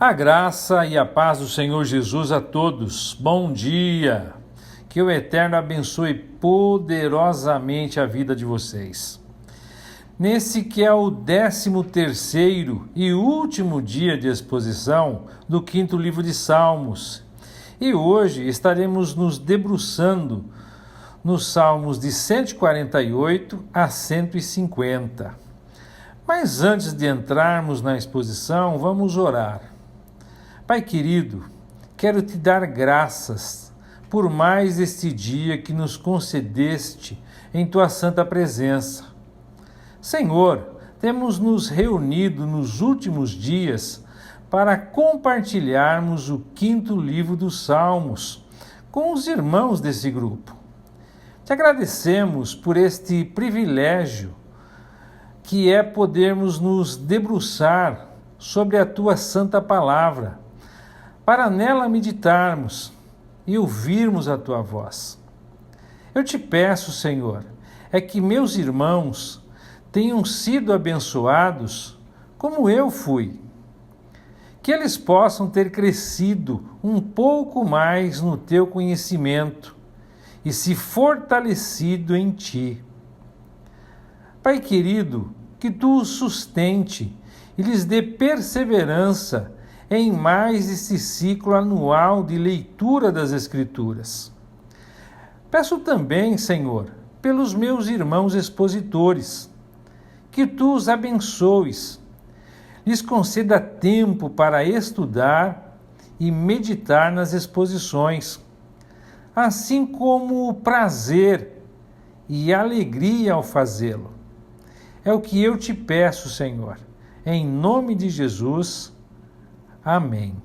A graça e a paz do Senhor Jesus a todos. Bom dia! Que o Eterno abençoe poderosamente a vida de vocês. Nesse que é o 13º e último dia de exposição do 5º livro de Salmos. E hoje estaremos nos debruçando nos Salmos de 148 a 150. Mas antes de entrarmos na exposição, vamos orar. Pai querido, quero te dar graças por mais este dia que nos concedeste em tua santa presença. Senhor, temos nos reunido nos últimos dias para compartilharmos o 5º livro dos Salmos com os irmãos desse grupo. Te agradecemos por este privilégio que é podermos nos debruçar sobre a tua santa palavra, para nela meditarmos e ouvirmos a tua voz. Eu te peço, Senhor, é que meus irmãos tenham sido abençoados como eu fui, que eles possam ter crescido um pouco mais no teu conhecimento e se fortalecido em ti. Pai querido, que tu os sustente e lhes dê perseverança em mais este ciclo anual de leitura das Escrituras. Peço também, Senhor, pelos meus irmãos expositores, que tu os abençoes, lhes conceda tempo para estudar e meditar nas exposições, assim como prazer e alegria ao fazê-lo. É o que eu te peço, Senhor, em nome de Jesus. Amém.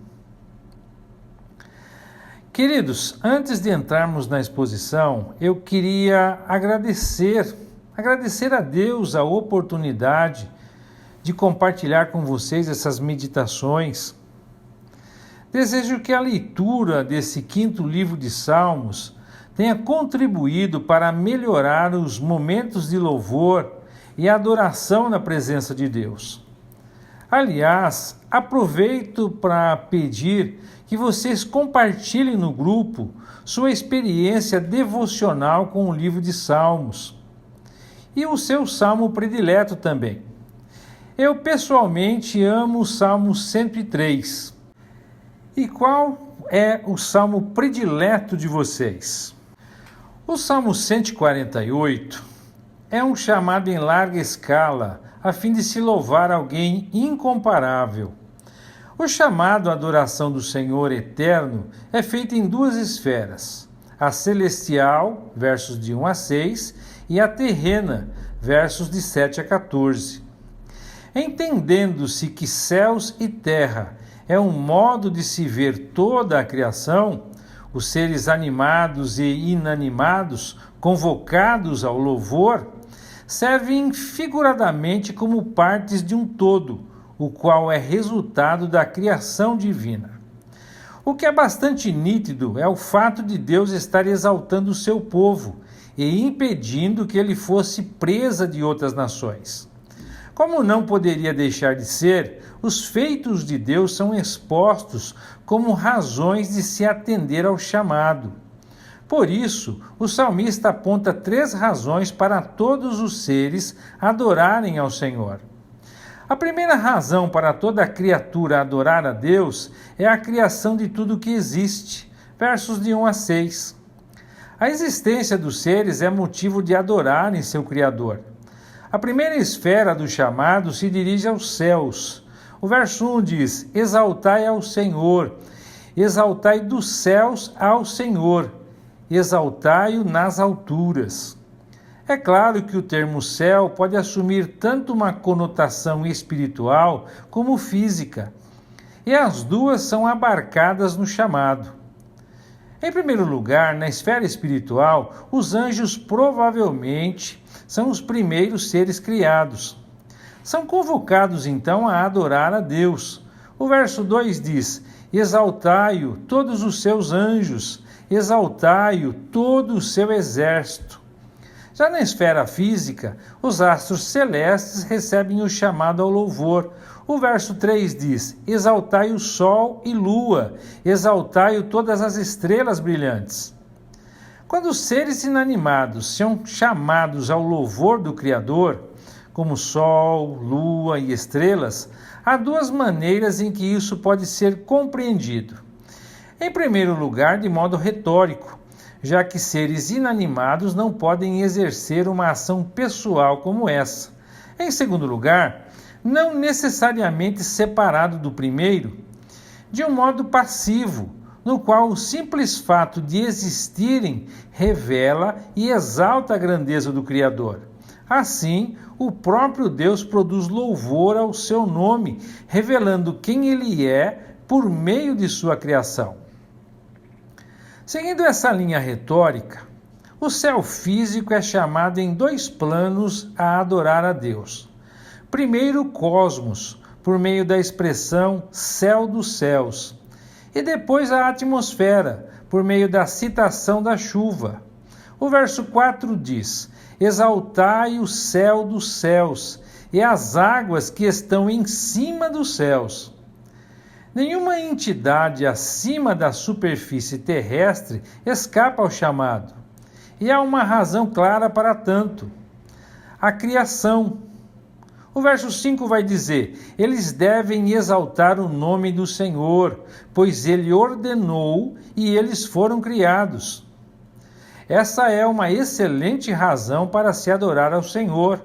Queridos, antes de entrarmos na exposição, eu queria agradecer a Deus a oportunidade de compartilhar com vocês essas meditações. Desejo que a leitura desse 5º livro de Salmos tenha contribuído para melhorar os momentos de louvor e adoração na presença de Deus. Aliás, aproveito para pedir que vocês compartilhem no grupo sua experiência devocional com o livro de Salmos e o seu salmo predileto também. Eu pessoalmente amo o Salmo 103. E qual é o salmo predileto de vocês? O Salmo 148 é um chamado em larga escala a fim de se louvar alguém incomparável. O chamado à adoração do Senhor eterno é feito em duas esferas, a celestial, versos de 1 a 6, e a terrena, versos de 7 a 14. Entendendo-se que céus e terra é um modo de se ver toda a criação, os seres animados e inanimados convocados ao louvor, servem figuradamente como partes de um todo, o qual é resultado da criação divina. O que é bastante nítido é o fato de Deus estar exaltando o seu povo e impedindo que ele fosse presa de outras nações. Como não poderia deixar de ser, os feitos de Deus são expostos como razões de se atender ao chamado. Por isso, o salmista aponta 3 razões para todos os seres adorarem ao Senhor. A primeira razão para toda criatura adorar a Deus é a criação de tudo que existe, versos de 1 a 6. A existência dos seres é motivo de adorarem seu Criador. A primeira esfera do chamado se dirige aos céus. O verso 1 diz: exaltai ao Senhor, exaltai dos céus ao Senhor, exaltai-o nas alturas. É claro que o termo céu pode assumir tanto uma conotação espiritual como física, e as duas são abarcadas no chamado. Em primeiro lugar, na esfera espiritual, os anjos provavelmente são os primeiros seres criados. São convocados então a adorar a Deus. O verso 2 diz: exaltai-o todos os seus anjos, exaltai-o todo o seu exército. Já na esfera física, os astros celestes recebem o chamado ao louvor. O verso 3 diz: exaltai o sol e lua, exaltai todas as estrelas brilhantes. Quando os seres inanimados são chamados ao louvor do Criador, como sol, lua e estrelas, há duas maneiras em que isso pode ser compreendido. Em primeiro lugar, de modo retórico, já que seres inanimados não podem exercer uma ação pessoal como essa. Em segundo lugar, não necessariamente separado do primeiro, de um modo passivo, no qual o simples fato de existirem revela e exalta a grandeza do Criador. Assim, o próprio Deus produz louvor ao seu nome, revelando quem ele é por meio de sua criação. Seguindo essa linha retórica, o céu físico é chamado em dois planos a adorar a Deus. Primeiro, o cosmos, por meio da expressão céu dos céus, e depois a atmosfera, por meio da citação da chuva. O verso 4 diz: exaltai o céu dos céus e as águas que estão em cima dos céus. Nenhuma entidade acima da superfície terrestre escapa ao chamado. E há uma razão clara para tanto: a criação. O verso 5 vai dizer: eles devem exaltar o nome do Senhor, pois ele ordenou e eles foram criados. Essa é uma excelente razão para se adorar ao Senhor,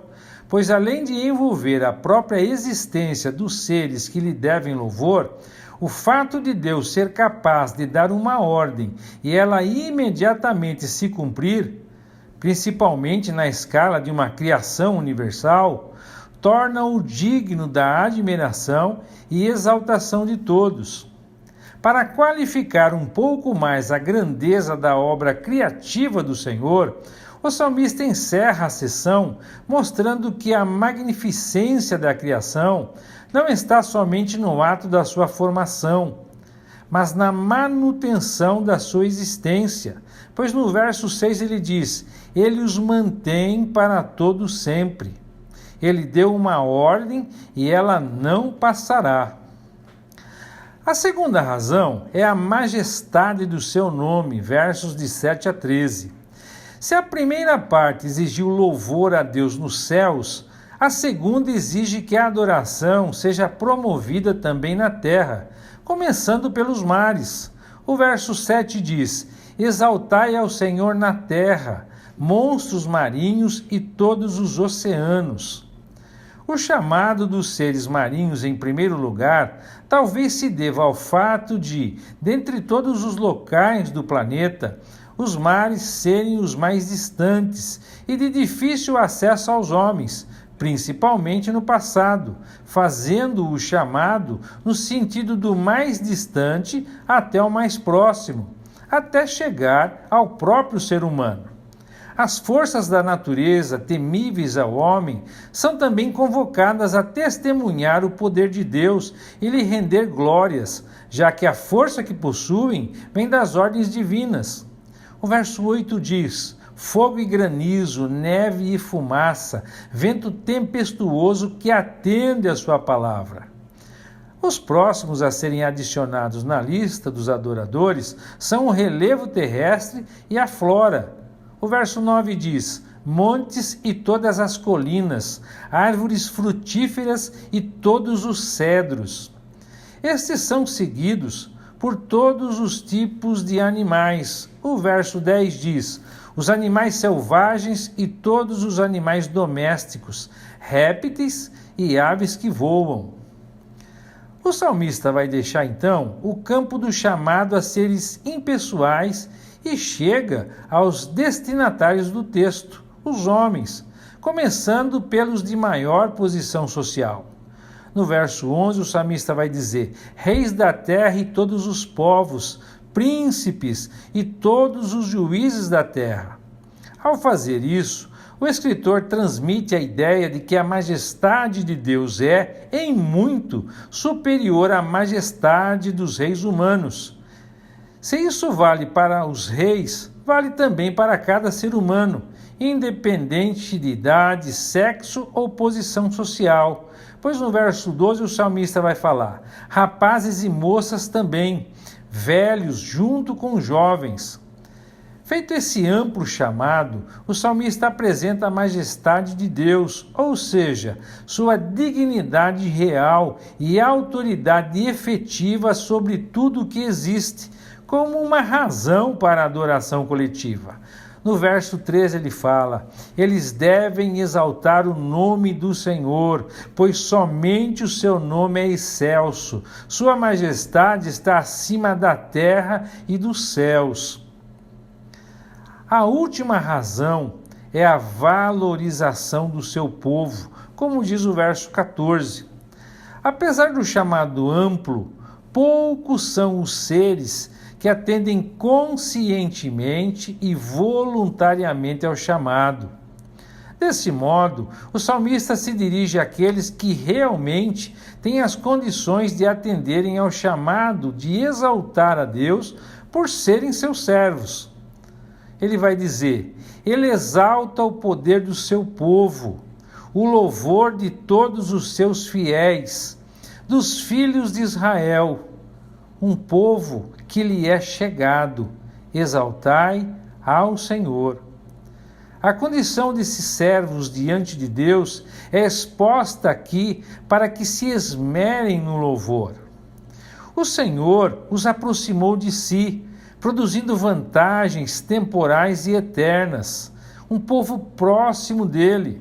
pois além de envolver a própria existência dos seres que lhe devem louvor, o fato de Deus ser capaz de dar uma ordem e ela imediatamente se cumprir, principalmente na escala de uma criação universal, torna-o digno da admiração e exaltação de todos. Para qualificar um pouco mais a grandeza da obra criativa do Senhor, o salmista encerra a sessão mostrando que a magnificência da criação não está somente no ato da sua formação, mas na manutenção da sua existência, pois no verso 6 ele diz: ele os mantém para todo sempre. Ele deu uma ordem e ela não passará. A segunda razão é a majestade do seu nome, versos de 7 a 13. Se a primeira parte exigiu louvor a Deus nos céus, a segunda exige que a adoração seja promovida também na terra, começando pelos mares. O verso 7 diz: exaltai ao Senhor na terra, monstros marinhos e todos os oceanos. O chamado dos seres marinhos, em primeiro lugar, talvez se deva ao fato de, dentre todos os locais do planeta, os mares serem os mais distantes e de difícil acesso aos homens, principalmente no passado, fazendo o chamado no sentido do mais distante até o mais próximo, até chegar ao próprio ser humano. As forças da natureza, temíveis ao homem, são também convocadas a testemunhar o poder de Deus e lhe render glórias, já que a força que possuem vem das ordens divinas. O verso 8 diz: fogo e granizo, neve e fumaça, vento tempestuoso que atende a sua palavra. Os próximos a serem adicionados na lista dos adoradores são o relevo terrestre e a flora. O verso 9 diz: montes e todas as colinas, árvores frutíferas e todos os cedros. Estes são seguidos por todos os tipos de animais. O verso 10 diz: os animais selvagens e todos os animais domésticos, répteis e aves que voam. O salmista vai deixar então o campo do chamado a seres impessoais e chega aos destinatários do texto, os homens, começando pelos de maior posição social. No verso 11, o salmista vai dizer: reis da terra e todos os povos, príncipes e todos os juízes da terra. Ao fazer isso, o escritor transmite a ideia de que a majestade de Deus é, em muito, superior à majestade dos reis humanos. Se isso vale para os reis, vale também para cada ser humano, independente de idade, sexo ou posição social. Pois no verso 12 o salmista vai falar: rapazes e moças também, velhos junto com jovens. Feito esse amplo chamado, o salmista apresenta a majestade de Deus, ou seja, sua dignidade real e autoridade efetiva sobre tudo o que existe, como uma razão para a adoração coletiva. No verso 13 ele fala: eles devem exaltar o nome do Senhor, pois somente o seu nome é excelso. Sua majestade está acima da terra e dos céus. A última razão é a valorização do seu povo, como diz o verso 14. Apesar do chamado amplo, poucos são os seres que atendem conscientemente e voluntariamente ao chamado. Desse modo, o salmista se dirige àqueles que realmente têm as condições de atenderem ao chamado de exaltar a Deus por serem seus servos. Ele vai dizer: ele exalta o poder do seu povo, o louvor de todos os seus fiéis, dos filhos de Israel, um povo que lhe é chegado. Exaltai ao Senhor. A condição desses servos diante de Deus é exposta aqui para que se esmerem no louvor. O Senhor os aproximou de si, produzindo vantagens temporais e eternas, um povo próximo dele.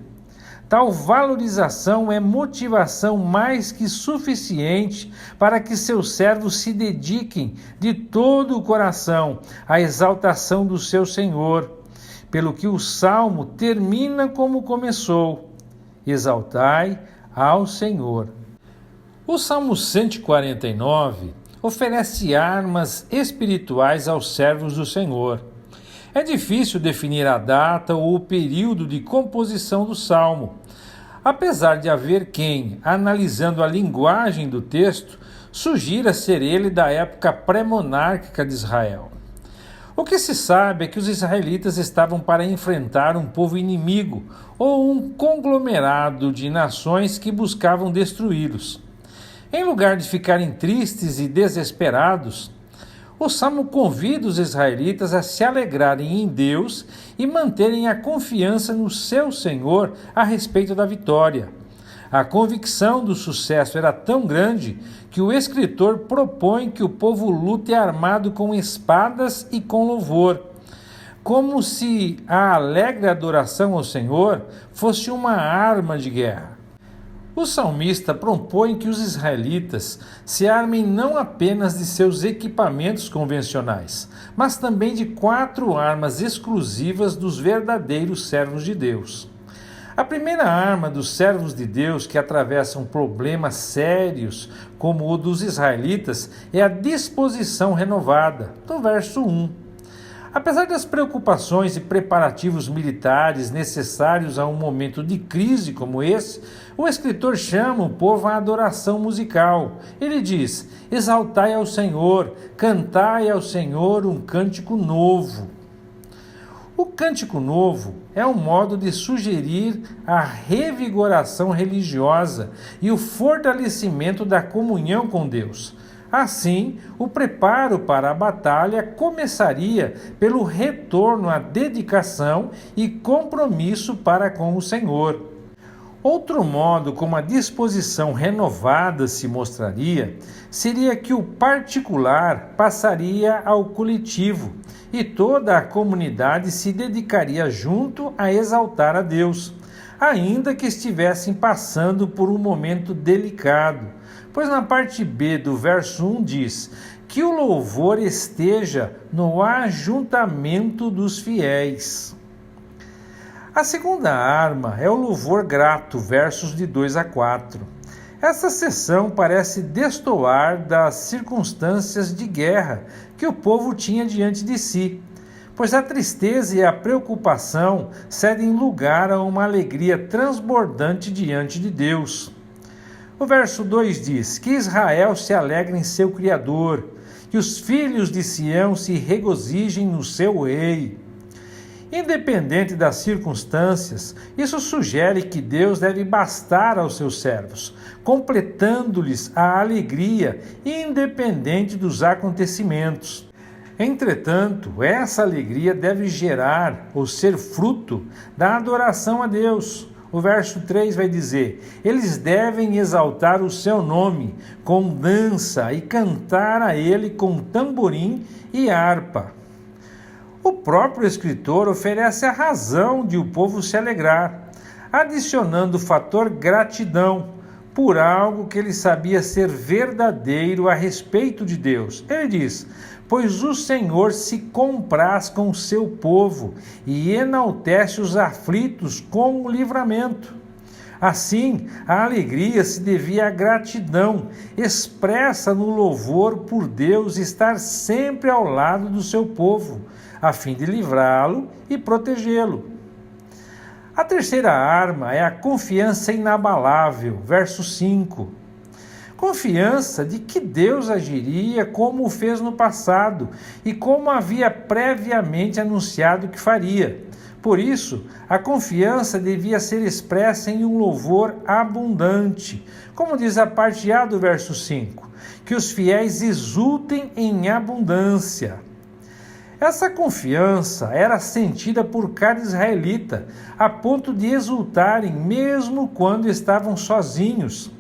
Tal valorização é motivação mais que suficiente para que seus servos se dediquem de todo o coração à exaltação do seu Senhor, pelo que o Salmo termina como começou: exaltai ao Senhor. O Salmo 149 oferece armas espirituais aos servos do Senhor. É difícil definir a data ou o período de composição do Salmo, apesar de haver quem, analisando a linguagem do texto, sugira ser ele da época pré-monárquica de Israel. O que se sabe é que os israelitas estavam para enfrentar um povo inimigo ou um conglomerado de nações que buscavam destruí-los. Em lugar de ficarem tristes e desesperados, o Salmo convida os israelitas a se alegrarem em Deus e manterem a confiança no seu Senhor a respeito da vitória. A convicção do sucesso era tão grande que o escritor propõe que o povo lute armado com espadas e com louvor, como se a alegre adoração ao Senhor fosse uma arma de guerra. O salmista propõe que os israelitas se armem não apenas de seus equipamentos convencionais, mas também de 4 armas exclusivas dos verdadeiros servos de Deus. A primeira arma dos servos de Deus que atravessam problemas sérios, como o dos israelitas, é a disposição renovada, do verso 1. Apesar das preocupações e preparativos militares necessários a um momento de crise como esse, o escritor chama o povo à adoração musical. Ele diz: exaltai ao Senhor, cantai ao Senhor um cântico novo. O cântico novo é um modo de sugerir a revigoração religiosa e o fortalecimento da comunhão com Deus. Assim, o preparo para a batalha começaria pelo retorno à dedicação e compromisso para com o Senhor. Outro modo como a disposição renovada se mostraria seria que o particular passaria ao coletivo e toda a comunidade se dedicaria junto a exaltar a Deus, ainda que estivessem passando por um momento delicado. Pois na parte B do verso 1 diz que o louvor esteja no ajuntamento dos fiéis. A segunda arma é o louvor grato, versos de 2 a 4. Essa seção parece destoar das circunstâncias de guerra que o povo tinha diante de si, pois a tristeza e a preocupação cedem lugar a uma alegria transbordante diante de Deus. O verso 2 diz que Israel se alegra em seu Criador, que os filhos de Sião se regozijem no seu rei. Independente das circunstâncias, isso sugere que Deus deve bastar aos seus servos, completando-lhes a alegria, independente dos acontecimentos. Entretanto, essa alegria deve gerar ou ser fruto da adoração a Deus. O verso 3 vai dizer: eles devem exaltar o seu nome com dança e cantar a ele com tamborim e harpa. O próprio escritor oferece a razão de o povo se alegrar, adicionando o fator gratidão por algo que ele sabia ser verdadeiro a respeito de Deus. Ele diz: pois o Senhor se compraz com o seu povo e enaltece os aflitos com o livramento. Assim, a alegria se devia à gratidão, expressa no louvor por Deus estar sempre ao lado do seu povo, a fim de livrá-lo e protegê-lo. A terceira arma é a confiança inabalável, verso 5. Confiança de que Deus agiria como o fez no passado e como havia previamente anunciado que faria. Por isso, a confiança devia ser expressa em um louvor abundante, como diz a parte A do verso 5, que os fiéis exultem em abundância. Essa confiança era sentida por cada israelita, a ponto de exultarem mesmo quando estavam sozinhos,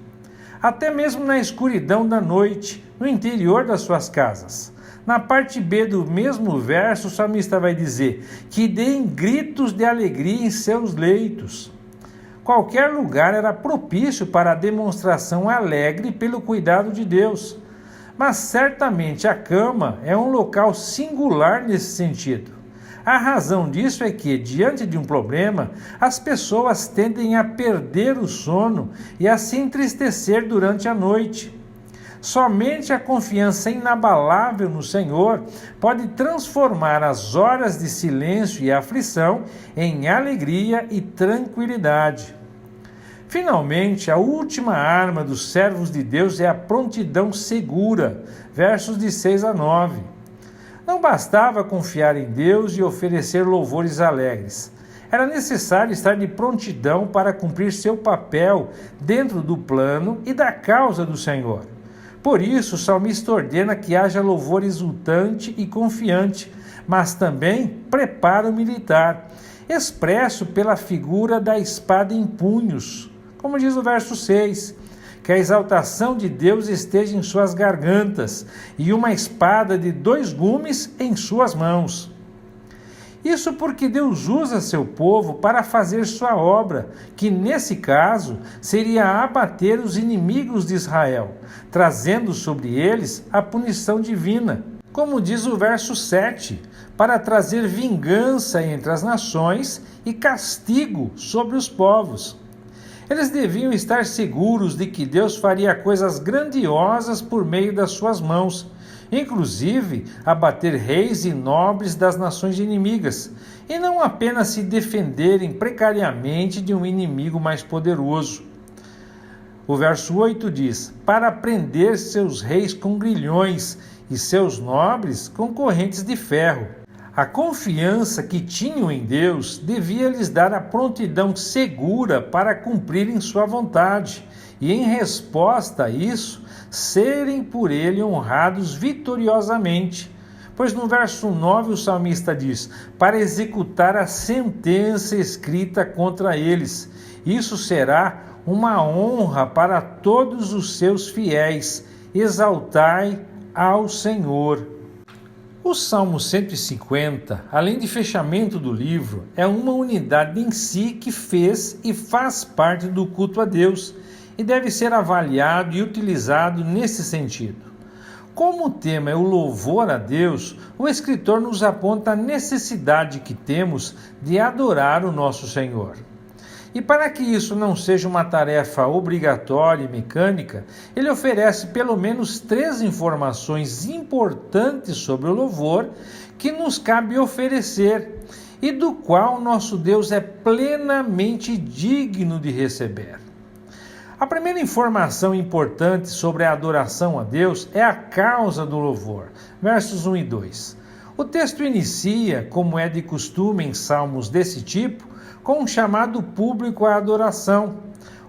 até mesmo na escuridão da noite, no interior das suas casas. Na parte B do mesmo verso, o salmista vai dizer que deem gritos de alegria em seus leitos. Qualquer lugar era propício para a demonstração alegre pelo cuidado de Deus. Mas certamente a cama é um local singular nesse sentido. A razão disso é que, diante de um problema, as pessoas tendem a perder o sono e a se entristecer durante a noite. Somente a confiança inabalável no Senhor pode transformar as horas de silêncio e aflição em alegria e tranquilidade. Finalmente, a última arma dos servos de Deus é a prontidão segura, versos de 6 a 9. Não bastava confiar em Deus e oferecer louvores alegres. Era necessário estar de prontidão para cumprir seu papel dentro do plano e da causa do Senhor. Por isso, o salmista ordena que haja louvor exultante e confiante, mas também preparo militar, expresso pela figura da espada em punhos, como diz o verso 6, que a exaltação de Deus esteja em suas gargantas e uma espada de 2 gumes em suas mãos. Isso porque Deus usa seu povo para fazer sua obra, que nesse caso seria abater os inimigos de Israel, trazendo sobre eles a punição divina. Como diz o verso 7, para trazer vingança entre as nações e castigo sobre os povos. Eles deviam estar seguros de que Deus faria coisas grandiosas por meio das suas mãos, inclusive abater reis e nobres das nações inimigas, e não apenas se defenderem precariamente de um inimigo mais poderoso. O verso 8 diz: para prender seus reis com grilhões e seus nobres com correntes de ferro. A confiança que tinham em Deus devia lhes dar a prontidão segura para cumprirem sua vontade e, em resposta a isso, serem por ele honrados vitoriosamente. Pois no verso 9 o salmista diz: para executar a sentença escrita contra eles. Isso será uma honra para todos os seus fiéis. Exaltai ao Senhor. O Salmo 150, além de fechamento do livro, é uma unidade em si que fez e faz parte do culto a Deus e deve ser avaliado e utilizado nesse sentido. Como o tema é o louvor a Deus, o escritor nos aponta a necessidade que temos de adorar o nosso Senhor. E para que isso não seja uma tarefa obrigatória e mecânica, ele oferece pelo menos 3 informações importantes sobre o louvor que nos cabe oferecer e do qual nosso Deus é plenamente digno de receber. A primeira informação importante sobre a adoração a Deus é a causa do louvor, versos 1 e 2. O texto inicia, como é de costume em salmos desse tipo, com um chamado público à adoração.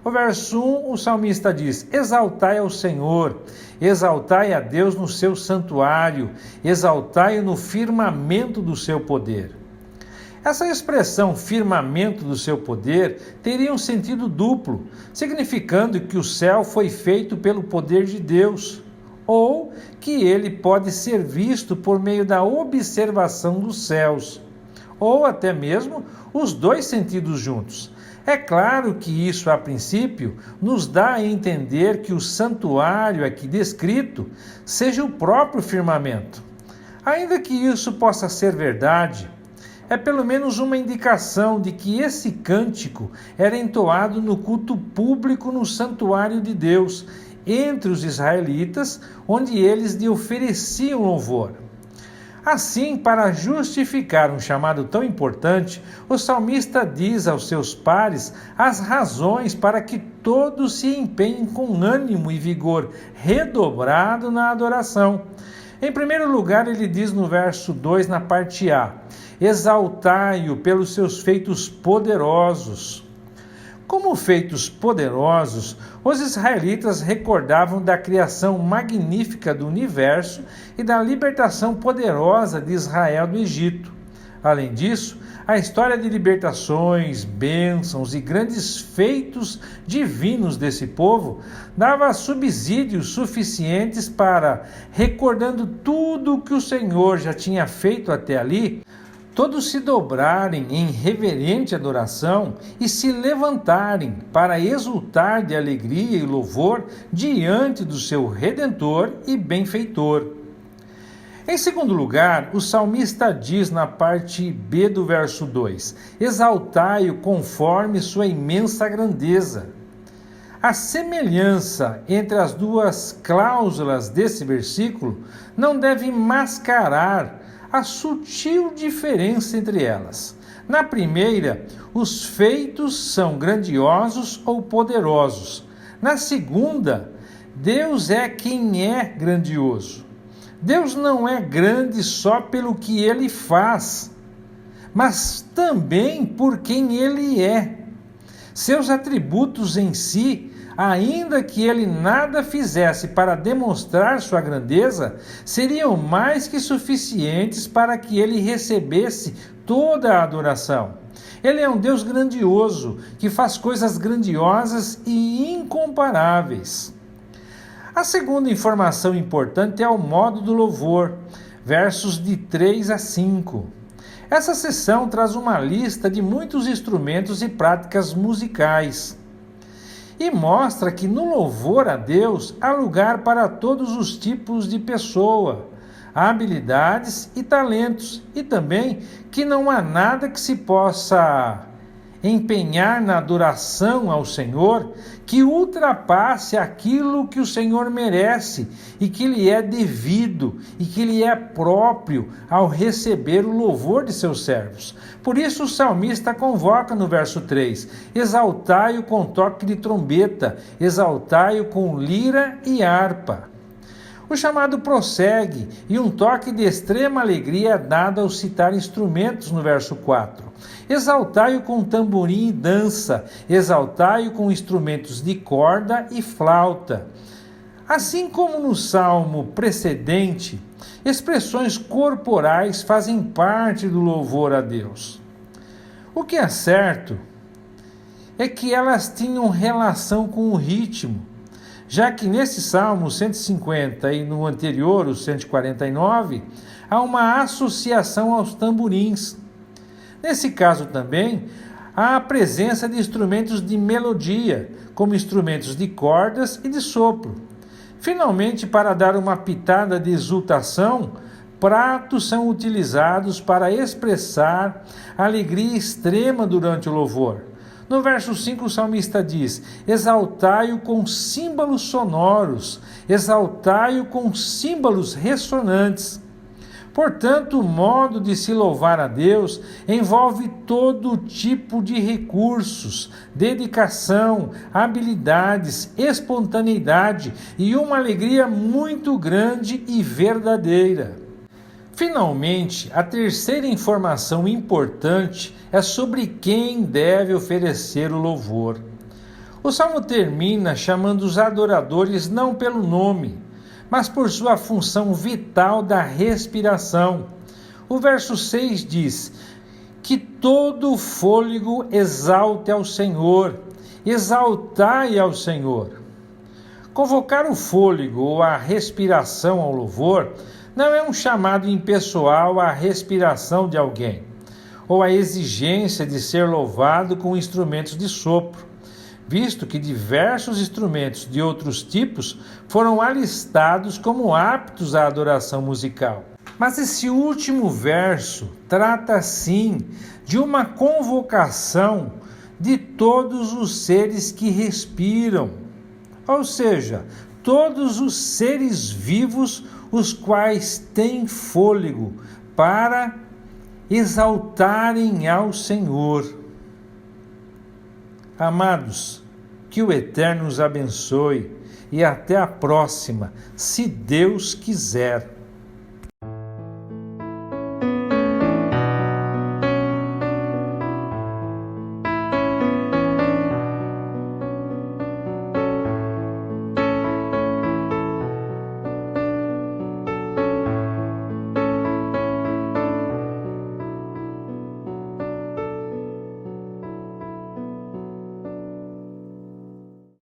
O verso 1, o salmista diz: exaltai ao Senhor, exaltai a Deus no seu santuário, exaltai-o no firmamento do seu poder. Essa expressão firmamento do seu poder teria um sentido duplo, significando que o céu foi feito pelo poder de Deus, ou que ele pode ser visto por meio da observação dos céus, ou até mesmo os dois sentidos juntos. É claro que isso, a princípio, nos dá a entender que o santuário aqui descrito seja o próprio firmamento. Ainda que isso possa ser verdade, é pelo menos uma indicação de que esse cântico era entoado no culto público no santuário de Deus, entre os israelitas, onde eles lhe ofereciam louvor. Assim, para justificar um chamado tão importante, o salmista diz aos seus pares as razões para que todos se empenhem com ânimo e vigor redobrado na adoração. Em primeiro lugar, ele diz no verso 2, na parte A: exaltai-o pelos seus feitos poderosos. Como feitos poderosos, os israelitas recordavam da criação magnífica do universo e da libertação poderosa de Israel do Egito. Além disso, a história de libertações, bênçãos e grandes feitos divinos desse povo dava subsídios suficientes para, recordando tudo o que o Senhor já tinha feito até ali, todos se dobrarem em reverente adoração e se levantarem para exultar de alegria e louvor diante do seu Redentor e Benfeitor. Em segundo lugar, o salmista diz na parte B do verso 2: exaltai-o conforme sua imensa grandeza. A semelhança entre as duas cláusulas desse versículo não deve mascarar a sutil diferença entre elas. Na primeira, os feitos são grandiosos ou poderosos. Na segunda, Deus é quem é grandioso. Deus não é grande só pelo que ele faz, mas também por quem ele é. Seus atributos em si, ainda que ele nada fizesse para demonstrar sua grandeza, seriam mais que suficientes para que ele recebesse toda a adoração. Ele é um Deus grandioso, que faz coisas grandiosas e incomparáveis. A segunda informação importante é o modo do louvor, versos de 3 a 5. Essa seção traz uma lista de muitos instrumentos e práticas musicais e mostra que no louvor a Deus há lugar para todos os tipos de pessoa, habilidades e talentos, e também que não há nada que se possa empenhar na adoração ao Senhor que ultrapasse aquilo que o Senhor merece e que lhe é devido e que lhe é próprio ao receber o louvor de seus servos. Por isso o salmista convoca no verso 3: exaltai-o com toque de trombeta, exaltai-o com lira e harpa. O chamado prossegue e um toque de extrema alegria é dado ao citar instrumentos no verso 4. Exaltai-o com tamborim e dança, exaltai-o com instrumentos de corda e flauta. Assim como no salmo precedente, expressões corporais fazem parte do louvor a Deus. O que é certo é que elas tinham relação com o ritmo, já que nesse Salmo 150 e no anterior, o 149, há uma associação aos tamborins. Nesse caso também, há a presença de instrumentos de melodia, como instrumentos de cordas e de sopro. Finalmente, para dar uma pitada de exultação, pratos são utilizados para expressar alegria extrema durante o louvor. No verso 5, o salmista diz: exaltai-o com símbolos sonoros, exaltai-o com símbolos ressonantes. Portanto, o modo de se louvar a Deus envolve todo tipo de recursos, dedicação, habilidades, espontaneidade e uma alegria muito grande e verdadeira. Finalmente, a terceira informação importante é sobre quem deve oferecer o louvor. O salmo termina chamando os adoradores não pelo nome, mas por sua função vital da respiração. O verso 6 diz: que todo fôlego exalte ao Senhor, exaltai ao Senhor. Convocar o fôlego ou a respiração ao louvor não é um chamado impessoal à respiração de alguém, ou à exigência de ser louvado com instrumentos de sopro, visto que diversos instrumentos de outros tipos foram alistados como aptos à adoração musical. Mas esse último verso trata, sim, de uma convocação de todos os seres que respiram, ou seja, todos os seres vivos os quais têm fôlego para exaltarem ao Senhor. Amados, que o Eterno os abençoe e até a próxima, se Deus quiser.